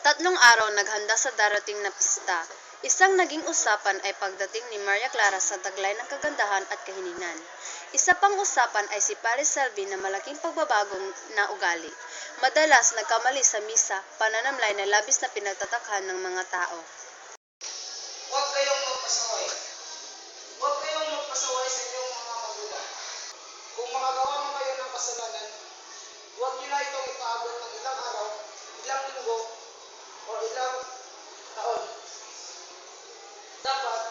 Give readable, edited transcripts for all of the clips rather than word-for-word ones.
Tatlong araw naghanda sa darating na pista. Isang naging usapan ay pagdating ni Maria Clara sa taglay ng kagandahan at kahilingan. Isa pang usapan ay si Paris Selvi na malaking pagbabagong na ugali. Madalas nagkamali sa misa, pananamlay na labis na pinagtatakhan ng mga tao. Huwag kayong magpasaway. Huwag kayong magpasaway sa inyong mga magulang. Kung makagawa mo kayo ng kasalanan, huwag niyo na itong ipaabot ng ilang araw, ilang linggo, o ilang taon. Dapat,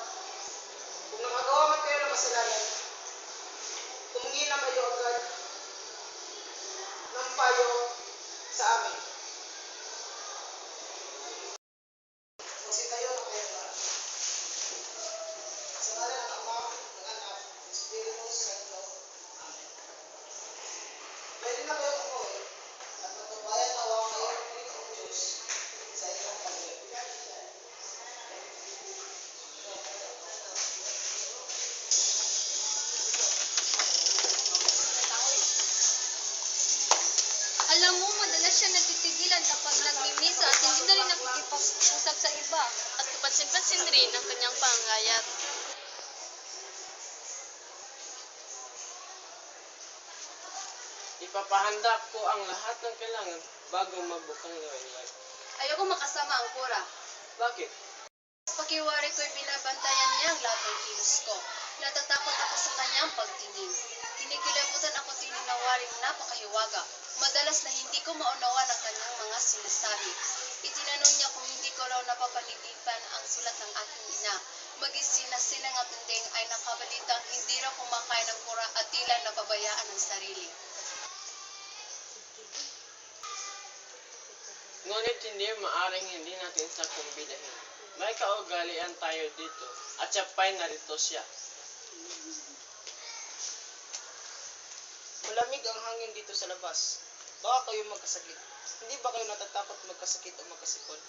kung nakagawa man kayo ng kasalanan, tumingin na kayo agad ng payo sa amin. Magsitayo na kayo na. Sa ngalan ng Ama, ng Anak, ng Espiritu Santo. Amen. Pwede na kayo umuwi at magbabayan nawa kayo ng Panginoon ng Diyos sa inyong pamilya. Alam mo, madalas siya natitigilan kapag nagmimisa at hindi na rin nakikipag-usap sa iba. At kapansin-pansin rin ang kanyang pangayat. Ipapahanda ko ang lahat ng kailangan bago magbukang liwanag. Ayoko makasama ang kura. Bakit? Pakiwari ko'y binabantayan niya ang lahat ng kilos ko. Natatakot ako sa kanyang pagtingin. Kinikilabutan ako tininawaring napakahiwaga. Madalas na hindi ko maunawan ang kanyang mga sinasabi. Itinanong niya kung hindi ko raw napapaligitan ang sulat ng aking ina. Magising na silang at tinding ay nakabalitang hindi raw kumakain ng kura at tila napabayaan ng sarili. Ngunit hindi maaring hindi natin sa kumbidahin. May kaugalian tayo dito at siya pa'y narito siya. Malamig ang hangin dito sa labas. Baka kayo magkasakit. Hindi ba kayo natatakot magkasakit o magkasipon?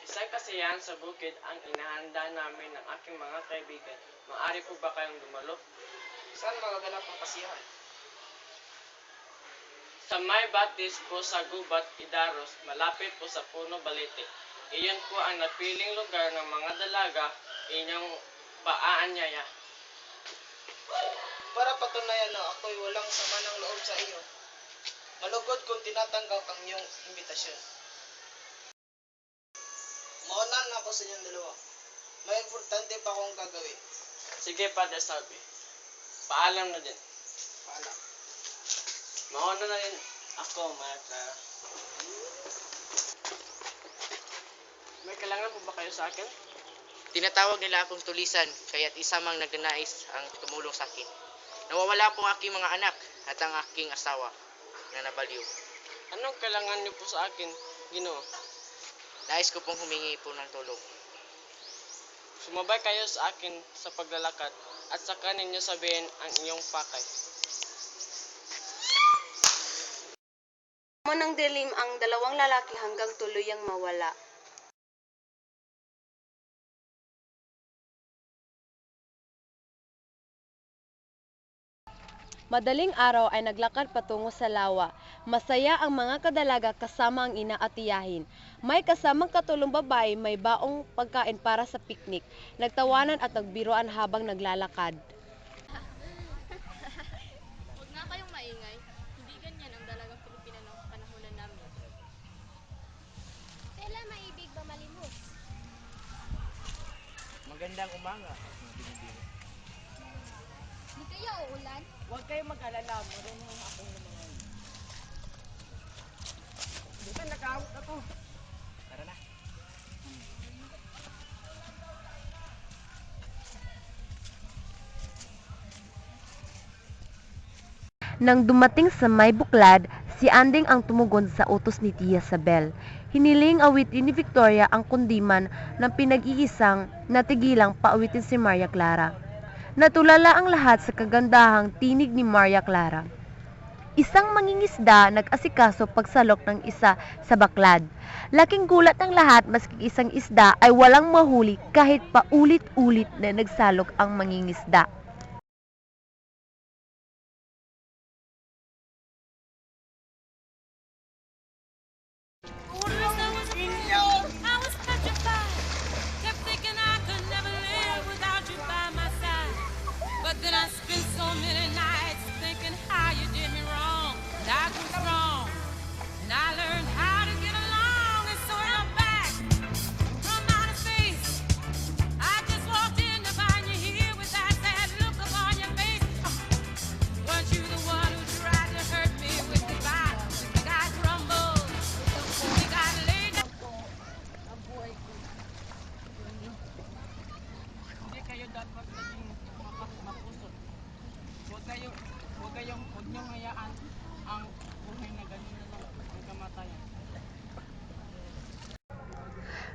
Isang kasiyahan sa bukid ang inahanda namin ng aking mga kaibigan. Maaari po ba kayong dumalo? Saan magaganap ang kasiyahan? Sa may batis po sa Gubat, Idaros, malapit po sa Puno Balete. Iyon po ang napiling lugar ng mga dalaga, inyong paaanyaya. Para patunayan na ako'y walang sama ng loob sa iyo, malugod kung tinatanggap ang iyong imbitasyon. Maunan na ako sa inyong dalawa. May importante pa akong gagawin. Sige, Padre Salvi. Paalam na din. Paalam. Mauna na rin ako, Maria Clara. May kailangan po ba kayo sa akin? Tinatawag nila akong tulisan, kaya't isa mang nagnanais ang tumulong sa akin. Nawawala po ang aking mga anak at ang aking asawa na nabaliw. Anong kailangan niyo po sa akin, Ginoo? Nais ko pong humingi po ng tulong. Sumabay kayo sa akin sa paglalakad at saka ninyo sabihin ang inyong pakay. Mo ng dilim ang dalawang lalaki hanggang tuluyang mawala. Madaling araw ay naglakad patungo sa lawa. Masaya ang mga kadalaga kasama ang ina at tiyahin. May kasamang katulong babae, may baong pagkain para sa piknik. Nagtawanan at nagbiroan habang naglalakad. Huwag nga kayong maingay. Hindi ganyan ang dalagang Pilipina ng kanahunan namin. Kailan maibig ba malimos? Magandang umaga, mga binibini. Di kaya uulan? Huwag kayong mag-alala, marunong akong lumangoy. Dito, nakahawak na to. Tara na. Nang dumating sa may buklad, si Anding ang tumugon sa utos ni Tia Sabel. Hiniling awitin ni Victoria ang kundiman ng pinag-iisang natigilang paawitin si Maria Clara. Natulala ang lahat sa kagandahang tinig ni Maria Clara. Isang mangingisda nag-asikaso pagsalok ng isa sa baklad. Laking gulat ng lahat maski isang isda ay walang mahuli kahit paulit-ulit na nagsalok ang mangingisda.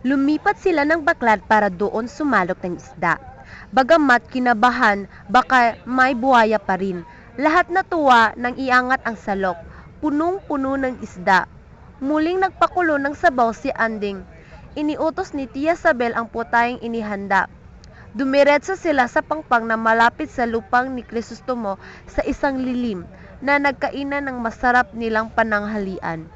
Lumipat sila ng baklad para doon sumalok ng isda. Bagamat kinabahan, baka may buhaya pa rin. Lahat natuwa nang iangat ang salok, punong-puno ng isda. Muling nagpakulo ng sabaw si Anding. Iniutos ni Tia Sabel ang putaying inihanda. Dumiretso sila sa pangpang na malapit sa lupang ni Crisostomo sa isang lilim na nagkainan ng masarap nilang pananghalian.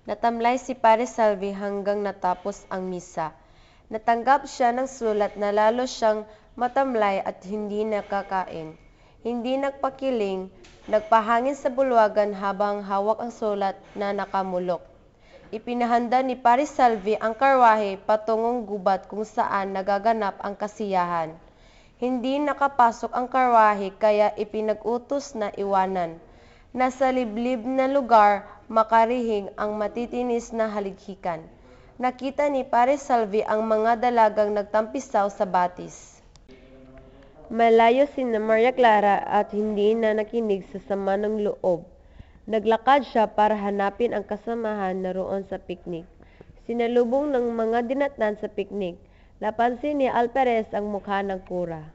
Natamlay si Pare Salvi hanggang natapos ang misa. Natanggap siya ng sulat na lalo siyang matamlay at hindi nakakain. Hindi nagpakiling, nagpahangin sa bulwagan habang hawak ang sulat na nakamulok. Ipinahanda ni Pare Salvi ang karwahe patungong gubat kung saan nagaganap ang kasiyahan. Hindi nakapasok ang karwahe kaya ipinag-utos na iwanan. Nasa liblib na lugar, makarihing ang matitinis na halighikan. Nakita ni Pare Salvi ang mga dalagang nagtampisaw sa batis. Malayo si Maria Clara at hindi na nakinig sa sama ng loob. Naglakad siya para hanapin ang kasamahan na roon sa piknik. Sinalubong ng mga dinatnan sa piknik. Napansin ni Alperes ang mukha ng kura.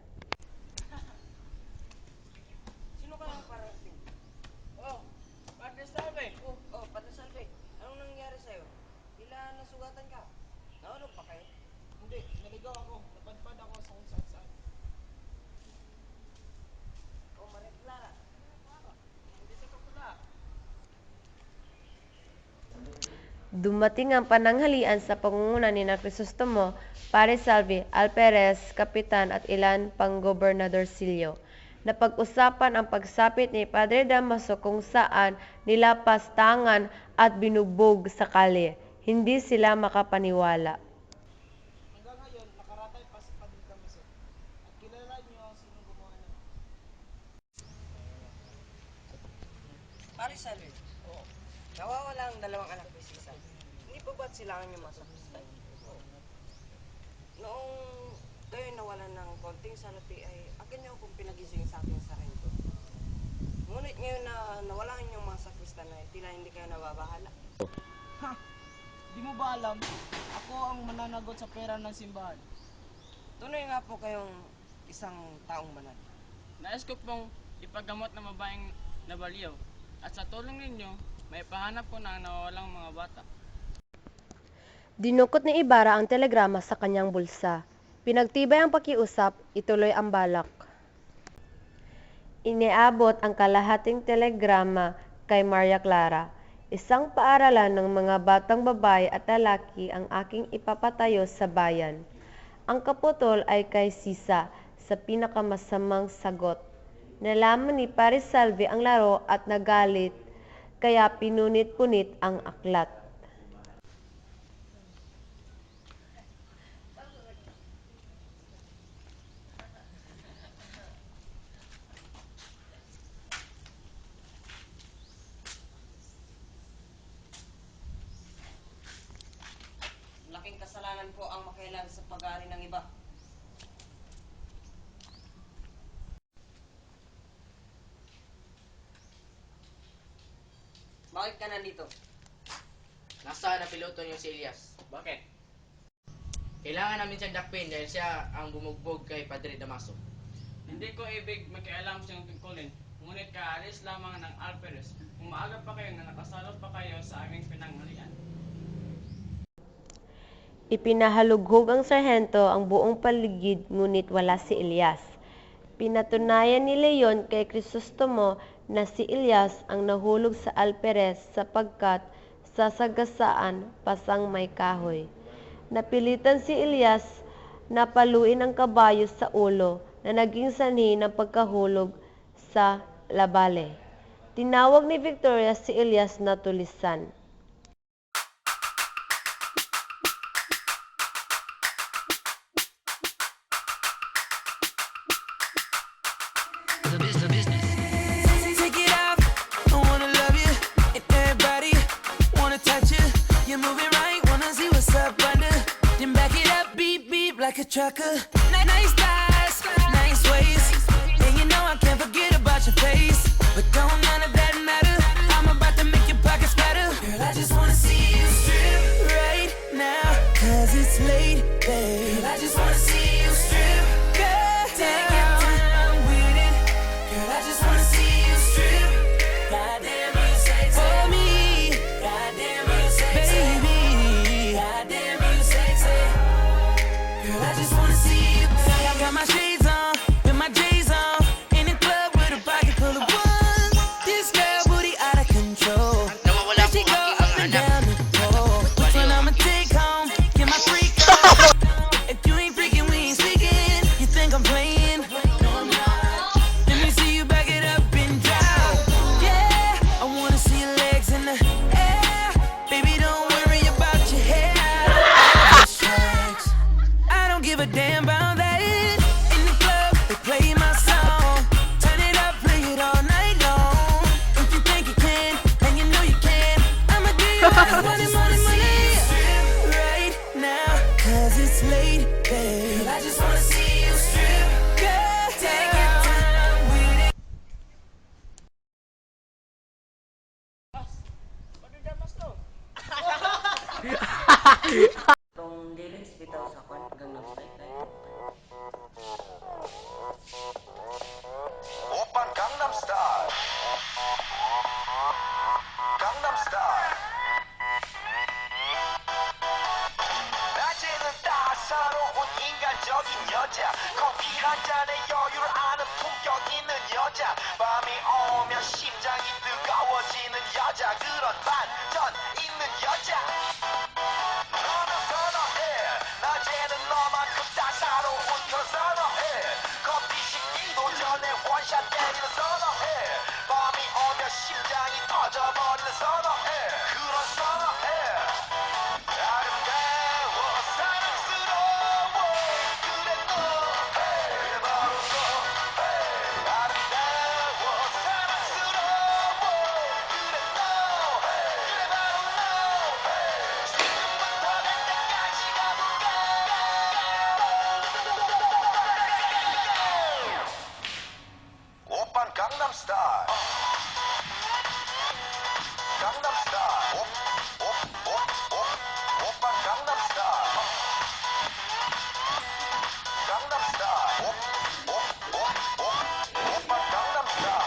Sino ka ang parating? Oh, Padre Salve. Oh, Padre Salve. Anong nangyari sa'yo? Tila nasugatan ka. Naulog pa kayo? Hindi, naligaw ako. Napadpad ako sa kung saan-saan. Oh, Maria Clara. Hindi sa pagkula. Dumating ang pananghalian sa pangunguna ni Crisostomo, Pare Salvi, Alperes, Kapitan at ilan pang gobernadorcillo. Napag-usapan ang pagsapit ni Padre Damaso kung saan nilapastangan at binugbog sa kalye. Hindi sila makapaniwala. Hanggang ngayon, nakaratay pa sa Padre Damaso. At kilala niyo sinong gumawa niya. Pare Salve. Oo. Nawawala ang dalawang anak ni Sisa. Hindi pa ba't sila ang inyong masakustay? Oo. Noong kayo nawalan ng konting salati ay akin niyo akong pinagising sa aking sarento. Ngunit ngayon na nawala ang inyong mga sakristan ay tila hindi kayo nababahala. Ha! Di mo ba alam? Ako ang mananagot sa pera ng simbahan. Tunay nga po kayong isang taong banal. Nais ko pong ipagamot na mabaeng nabaliw. At sa tulong ninyo, may pahanap ko na ang nawawalang mga bata. Dinukot ni Ibarra ang telegrama sa kanyang bulsa. Pinagtibay ang pakiusap, ituloy ang balak. Iniabot ang kalahating telegrama kay Maria Clara. Isang paaralan ng mga batang babae at lalaki ang aking ipapatayo sa bayan. Ang kaputol ay kay Sisa sa pinakamasamang sagot. Nalaman ni Pare Salvi ang laro at nagalit, kaya pinunit-punit ang aklat. Laking kasalanan ko ang makialam sa pag-aari ng iba. Bakit ka nandito? Nasaan na piloto niyo si Elias? Bakit? Kailangan namin siyang dakpin dahil siya ang bumugbog kay Padre Damaso. Hindi ko ibig makialam siyang tungkulin. Ngunit kaalis lamang ng Alperes. Kung maaga pa kayo na nakasalot pa kayo sa aming pinanghalian. Ipinahalughog ang sarhento ang buong paligid ngunit wala si Elias. Pinatunayan ni Leon kay Crisostomo na si Elias ang nahulog sa Alperes sapagkat sa sagasaan pasang may kahoy. Napilitan si Elias na paluin ang kabayo sa ulo na naging sanhi ng pagkahulog sa labale. Tinawag ni Victoria si Elias na tulisan. Take it off, I wanna love you, and everybody wanna touch you. You're moving right, wanna see what's up under. Then back it up, beep beep like a trucker. Nice thighs, nice waist, and you know I can't forget about your face. Got my shades on, with my J's on. In the club with a pocket full of ones. This girl booty out of control. Nawawala po She ang go aking up mga and anak. down the pole. Which one I'ma take home? Get my freak on. If you ain't freaking, we ain't speaking. You think I'm playing? Let me see you back it up and down. Yeah, I wanna see your legs in the air. Baby, don't worry about your hair. Strikes. I don't give a damn about that. In the club, they play my song. Turn it up, play it all night long. If you think you can, and you know you can, I'ma give you all the money, money, money. Right now, 'cause it's late, babe. I just wanna see you strip. Girl, take your time with it. Tong lyrics bitaw sa kwan Gangnam Style kay. 오빤 강남스타일 강남스타일 낮에는 따사로운 인간적인 여자 커피 한 잔에 여유를 아는 품격 있는 여자 밤이 오면 심장이 뜨거워지는 여자 그런 반전 있는 여자 너는 선어해 낮에는 너만큼 따사로운 그런 선어해 커피 식기도 전에 원샷 때리는 선어해 밤이 오면 심장이 터져버리는 선어해 그런 선어해 아름다워 사랑스러워 그래 너 그래 바로 너 아름다워 사랑스러워 그래 너 그래 바로 너 지금부터 갈 때까지 가볼까 오빤 강남스타일 강남스타일 오빤 강남스타일 강남스타일 오빤 강남스타일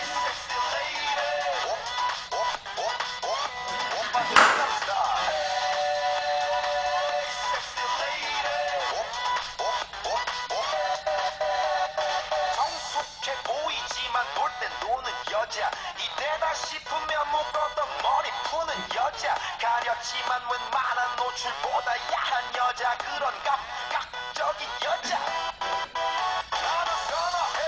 섹시 레이디 오빤 강남스타일 섹시 레이디 성숙해 보이지만 놀 땐 노는 여자 이때다 싶으면 묶었던 머리 푸는 여자 가렸지만 웬만한 노출보다 야한 여자 그런 감각적인 여자 나는 선어해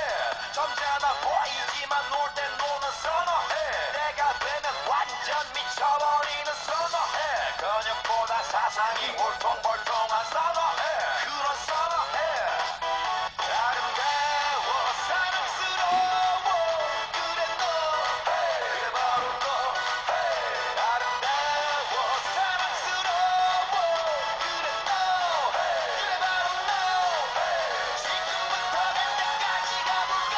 점잖아 보이지만 놀 땐 노는 선어해 내가 되면 완전 미쳐버리는 선어해 근육보다 사상이 울퉁불퉁한 선어해 그런 선어해 아름다워 사랑스러워 그래 너 그래 바로 너 아름다워 사랑스러워 그래 너 그래 바로 너 지금부터 갈 때까지 가볼까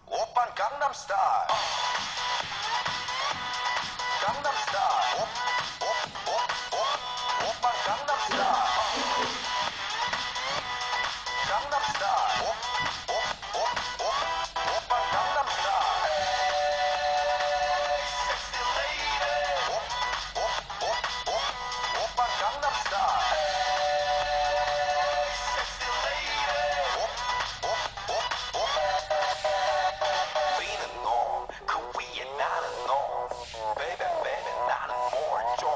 오빤 강남스타일 강남스타일 오빤 강남스타일 강남스타일 오빤 강남스타일 섹시 레이디 오빤 강남스타일 섹시 레이디 B는 너, 그 위에 나는 너 Baby baby 나는 뭘 좀